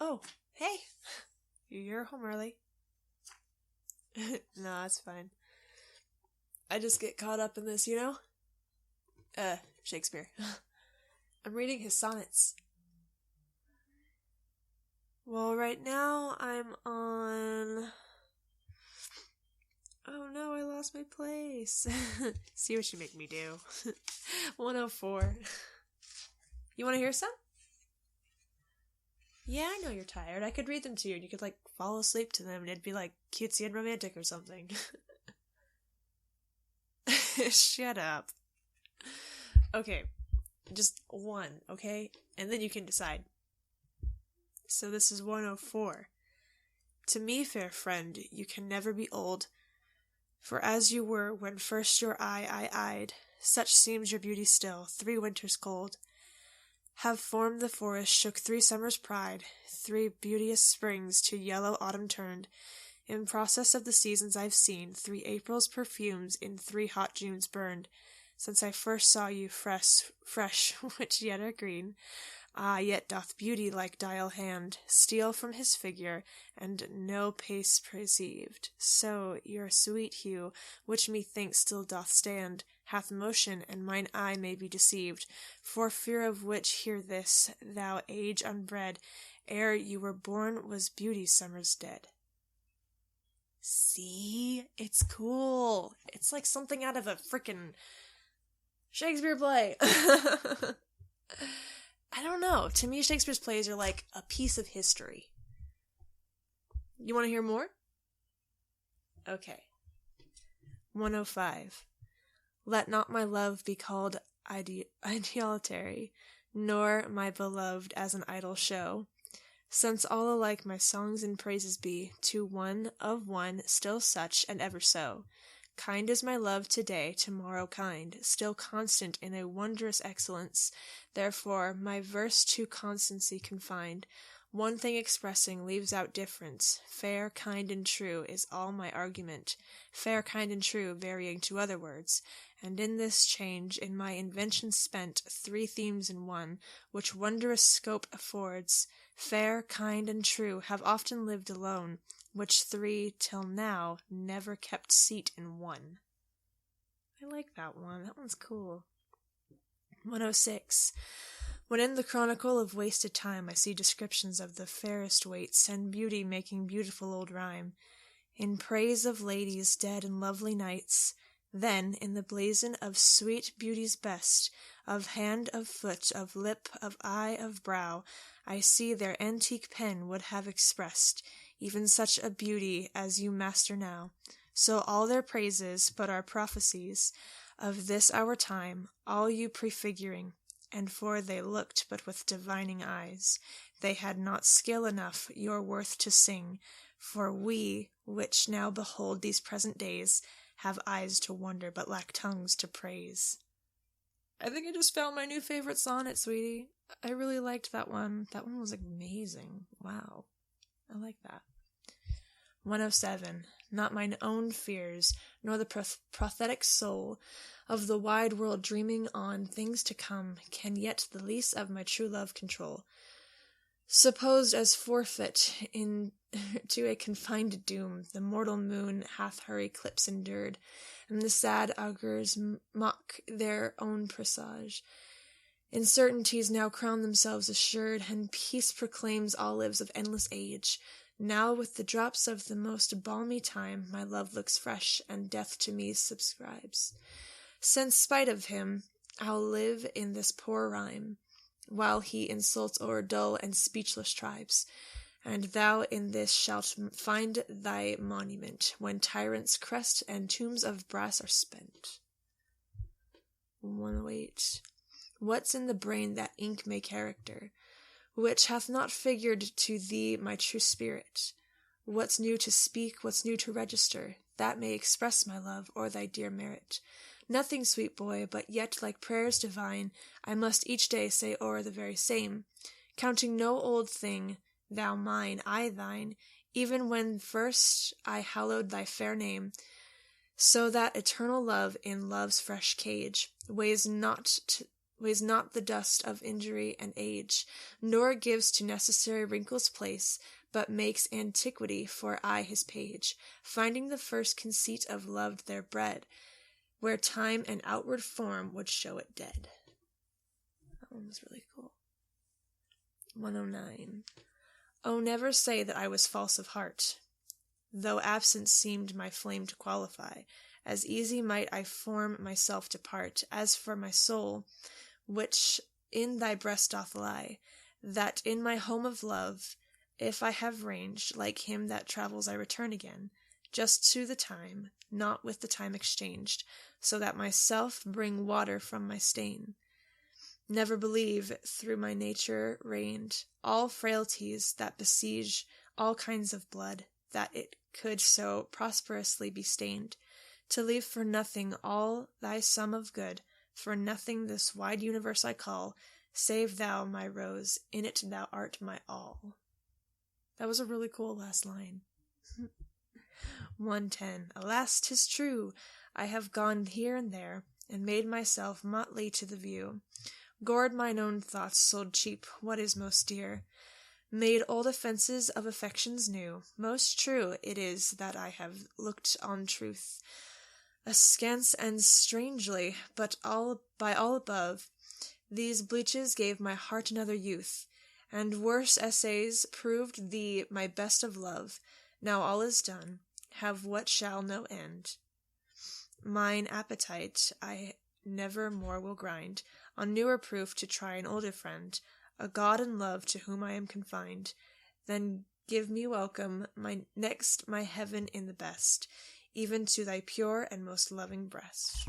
Oh, hey. You're home early. No, that's fine. I just get caught up in this, you know? Shakespeare. I'm reading his sonnets. Well, right now I'm on... Oh no, I lost my place. See what you make me do. 104. You want to hear some? Yeah, I know you're tired. I could read them to you and you could, fall asleep to them and it'd be, cutesy and romantic or something. Shut up. Okay, just one, okay? And then you can decide. So this is 104. To me, fair friend, you can never be old, for as you were when first your eye I eyed, such seems your beauty still, 3 winters cold. Have formed the forest, shook 3 summers' pride, 3 beauteous springs to yellow autumn turned. In process of the seasons I've seen 3 April's perfumes in 3 hot Junes burned. Since I first saw you fresh, which yet are green. Ah, yet doth beauty like dial hand steal from his figure, and no pace perceived. So your sweet hue, which methinks still doth stand, hath motion, and mine eye may be deceived. For fear of which hear this, thou age unbred, ere you were born was beauty summers dead. See? It's cool. It's like something out of a frickin' Shakespeare play. I don't know. To me, Shakespeare's plays are like a piece of history. You want to hear more? Okay. 105. Let not my love be called idolatry, nor my beloved as an idle show. Since all alike my songs and praises be, to one of one, still such, and ever so. Kind is my love today, tomorrow kind, still constant in a wondrous excellence. Therefore, my verse to constancy confined, one thing expressing leaves out difference. Fair, kind, and true is all my argument. Fair, kind, and true, varying to other words. And in this change, in my invention spent, 3 themes in one, which wondrous scope affords. Fair, kind, and true have often lived alone, which 3, till now, never kept seat in one. I like that one. That one's cool. 106. When in the chronicle of wasted time I see descriptions of the fairest waits, and beauty making beautiful old rhyme, in praise of ladies dead and lovely knights, then, in the blazon of sweet beauty's best, of hand, of foot, of lip, of eye, of brow, I see their antique pen would have expressed even such a beauty as you master now. So all their praises but are prophecies of this our time, all you prefiguring, and for they looked but with divining eyes, they had not skill enough your worth to sing, for we, which now behold these present days, have eyes to wonder but lack tongues to praise. I think I just found my new favorite sonnet, sweetie. I really liked that one. That one was amazing. Wow. I like that. 107. Not mine own fears, nor the prophetic soul of the wide world dreaming on things to come, can yet the least of my true love control. Supposed as forfeit to a confined doom, the mortal moon hath her eclipse endured, and the sad augurs mock their own presage. Uncertainties now crown themselves assured, and peace proclaims olives of endless age. Now with the drops of the most balmy time, my love looks fresh, and death to me subscribes. Since, spite of him, I'll live in this poor rhyme, while he insults o'er dull and speechless tribes, and thou in this shalt find thy monument, when tyrants' crest and tombs of brass are spent. 108. What's in the brain that ink may character, which hath not figured to thee my true spirit? What's new to speak, what's new to register, that may express my love, or thy dear merit? Nothing, sweet boy, but yet like prayers divine, I must each day say o'er the very same, counting no old thing, thou mine, I thine, even when first I hallowed thy fair name, so that eternal love in love's fresh cage weighs not weighs not the dust of injury and age, nor gives to necessary wrinkles place, but makes antiquity for aye his page, finding the first conceit of love there bred, where time and outward form would show it dead. That one was really cool. 109. Oh, never say that I was false of heart, though absence seemed my flame to qualify. As easy might I form myself to part, as for my soul, which in thy breast doth lie, that in my home of love, if I have ranged, like him that travels I return again, just to the time, not with the time exchanged, so that myself bring water from my stain. Never believe, through my nature reigned, all frailties that besiege all kinds of blood, that it could so prosperously be stained, to leave for nothing all thy sum of good, for nothing this wide universe I call, save thou my rose, in it thou art my all. That was a really cool last line. 110. Alas, 'tis true, I have gone here and there, and made myself motley to the view, gored mine own thoughts, sold cheap what is most dear, made old offences of affections new. Most true it is that I have looked on truth askance and strangely, but by all above, these bleaches gave my heart another youth, and worse essays proved thee my best of love. Now all is done, have what shall no end. Mine appetite I never more will grind, on newer proof to try an older friend, a God and love to whom I am confined. Then give me welcome, my next my heaven in the best, even to thy pure and most loving breast.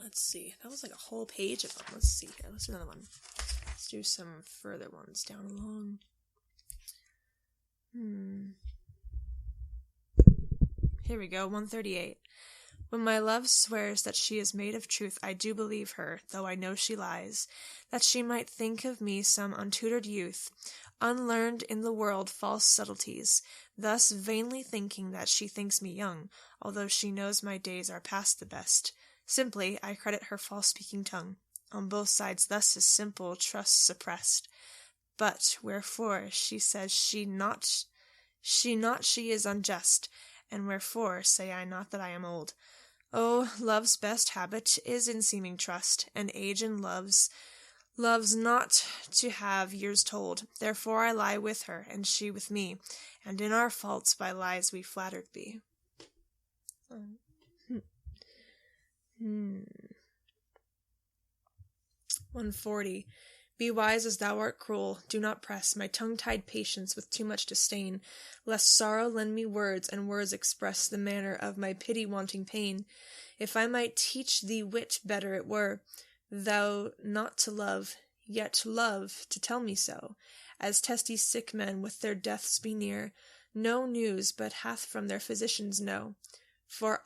Let's see. That was like a whole page of them. Let's see here. Let's do another one. Let's do some further ones down along. Here we go, 138. When my love swears that she is made of truth, I do believe her, though I know she lies, that she might think of me some untutored youth, unlearned in the world false subtleties, thus vainly thinking that she thinks me young, although she knows my days are past the best. Simply, I credit her false-speaking tongue. On both sides thus is simple trust suppressed. But wherefore she says she is unjust, and wherefore say I not that I am old? Oh, love's best habit is in seeming trust, and age in love's not to have years told. Therefore I lie with her, and she with me, and in our faults by lies we flattered be. 140. Be wise as thou art cruel, do not press my tongue-tied patience with too much disdain, lest sorrow lend me words, and words express the manner of my pity-wanting pain. If I might teach thee wit, better it were, thou not to love, yet love to tell me so, as testy sick men with their deaths be near, no news but hath from their physicians know. For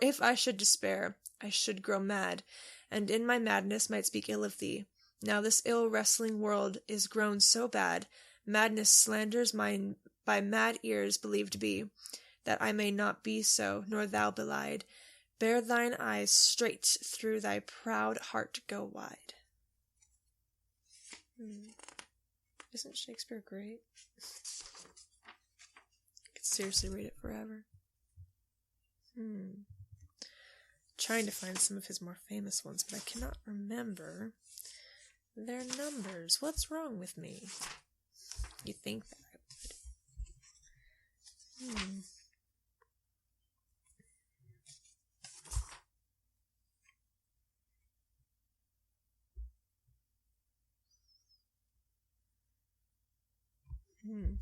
if I should despair, I should grow mad, and in my madness might speak ill of thee. Now this ill-wrestling world is grown so bad, madness slanders mine by mad ears believed be, that I may not be so, nor thou belied. Bear thine eyes straight, through thy proud heart go wide. Isn't Shakespeare great? I could seriously read it forever. Trying to find some of his more famous ones, but I cannot remember their numbers. What's wrong with me? You think that I would. Hmm.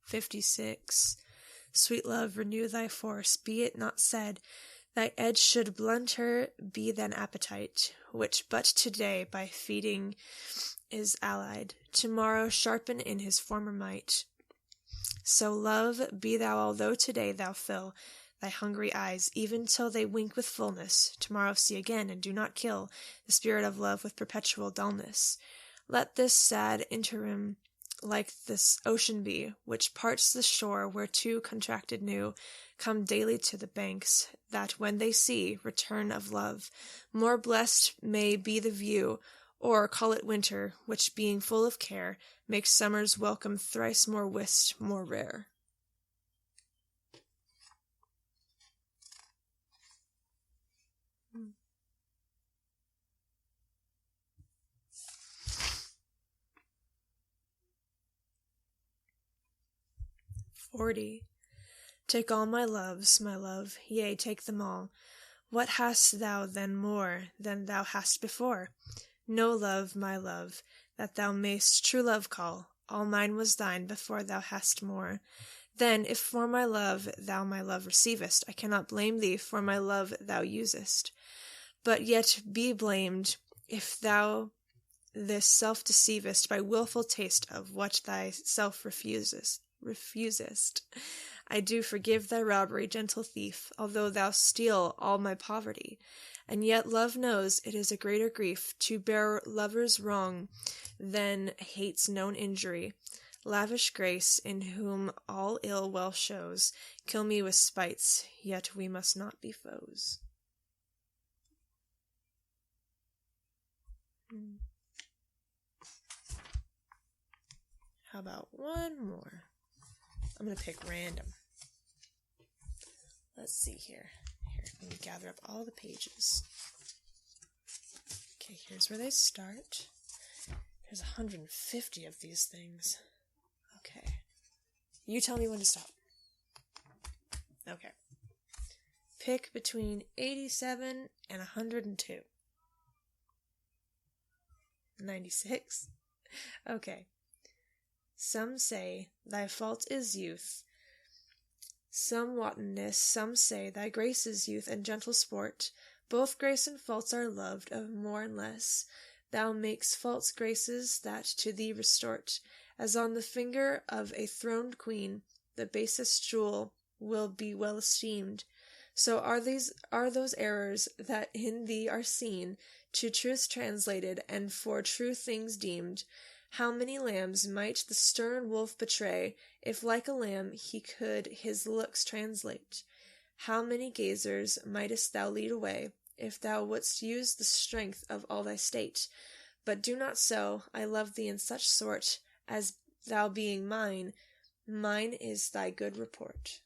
56. Sweet love, renew thy force, be it not said, thy edge should blunter be than appetite, which but today by feeding is allied, tomorrow sharpen in his former might. So love, be thou although today thou fill thy hungry eyes, even till they wink with fullness, tomorrow see again, and do not kill the spirit of love with perpetual dullness. Let this sad interim like this ocean bee, which parts the shore where two contracted new come daily to the banks, that when they see return of love, more blessed may be the view, or call it winter, which being full of care, makes summer's welcome thrice more wist, more rare. "40. Take all my loves, my love, yea, take them all. What hast thou then more than thou hast before? No love, my love, that thou mayst true love call. All mine was thine before thou hast more. Then, if for my love thou my love receivest, I cannot blame thee for my love thou usest. But yet be blamed if thou this self deceivest by wilful taste of what thyself refusest. I do forgive thy robbery, gentle thief, although thou steal all my poverty. And yet love knows it is a greater grief to bear lover's wrong than hate's known injury. Lavish grace, in whom all ill well shows, kill me with spites, yet we must not be foes." How about one more? I'm going to pick random. Let's see here. Let me gather up all the pages. Okay, here's where they start. There's 150 of these things. Okay. You tell me when to stop. Okay. Pick between 87 and 102. 96? Okay. Some say thy fault is youth, some wantonness, some say thy grace is youth and gentle sport. Both grace and faults are loved of more and less. Thou makes false graces that to thee restort, as on the finger of a throned queen the basest jewel will be well esteemed. So are those errors that in thee are seen, to truth translated and for true things deemed. How many lambs might the stern wolf betray, if like a lamb he could his looks translate? How many gazers mightest thou lead away, if thou wouldst use the strength of all thy state? But do not so, I love thee in such sort, as thou being mine is thy good report.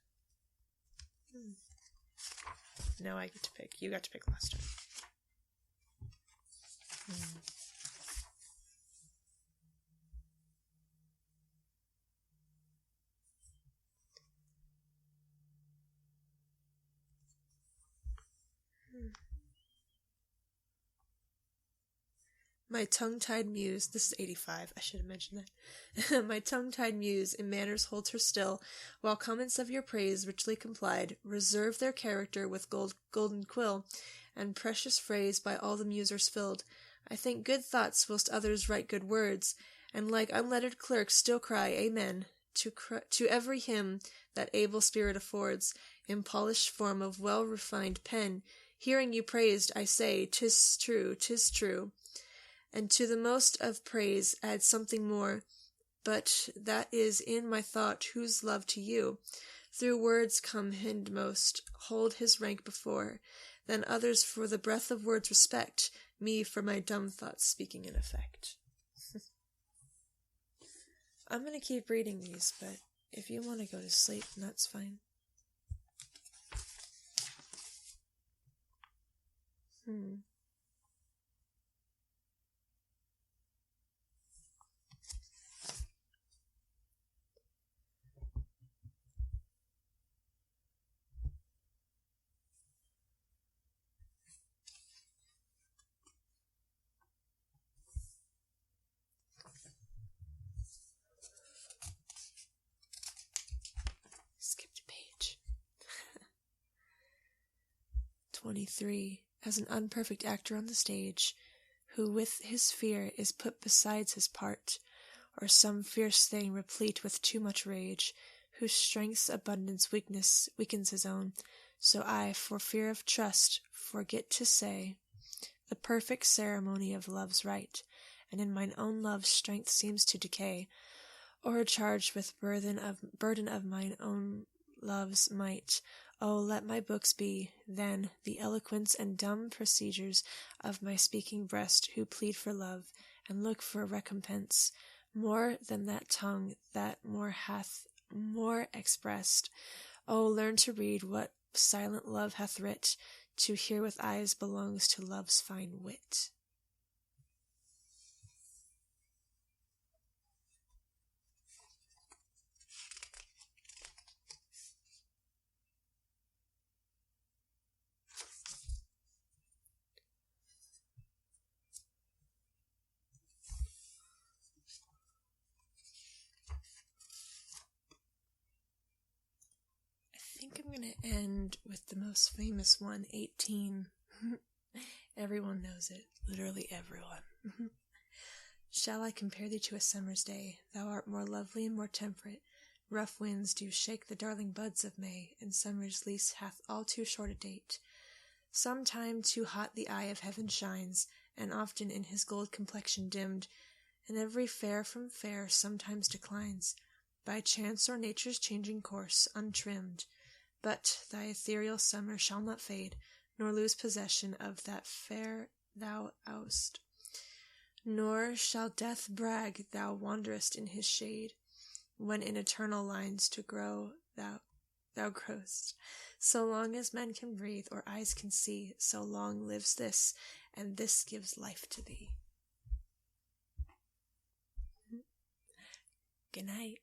Now I get to pick. You got to pick last time. My tongue-tied muse, this is 85, I should have mentioned that. My tongue-tied muse in manners holds her still, while comments of your praise richly complied, reserve their character with golden quill, and precious phrase by all the musers filled. I think good thoughts whilst others write good words, and like unlettered clerks still cry Amen to every hymn that able spirit affords, in polished form of well-refined pen. Hearing you praised, I say, 'tis true, 'tis true. And to the most of praise add something more, but that is in my thought whose love to you through words come hindmost, hold his rank before, then others for the breath of words respect, me for my dumb thoughts speaking in effect. I'm going to keep reading these, but if you want to go to sleep, that's fine. Skipped page. 23. As an unperfect actor on the stage, who with his fear is put besides his part, or some fierce thing replete with too much rage, whose strength's abundance weakens his own, so I, for fear of trust, forget to say the perfect ceremony of love's rite, and in mine own love's strength seems to decay. or charged with burden of mine own love's might. Oh, let my books be, then, the eloquence and dumb procedures of my speaking breast, who plead for love, and look for recompense, more than that tongue that more hath more expressed. Oh, learn to read what silent love hath writ, to hear with eyes belongs to love's fine wit. I think I'm going to end with the most famous one, 18. Everyone knows it, literally everyone. Shall I compare thee to a summer's day? Thou art more lovely and more temperate. Rough winds do shake the darling buds of May, and summer's lease hath all too short a date. Sometime too hot the eye of heaven shines, and often in his gold complexion dimmed, and every fair from fair sometimes declines, by chance or nature's changing course, untrimmed. But thy ethereal summer shall not fade, nor lose possession of that fair thou oust. Nor shall death brag thou wanderest in his shade, when in eternal lines to grow thou growest. So long as men can breathe or eyes can see, so long lives this, and this gives life to thee. Good night.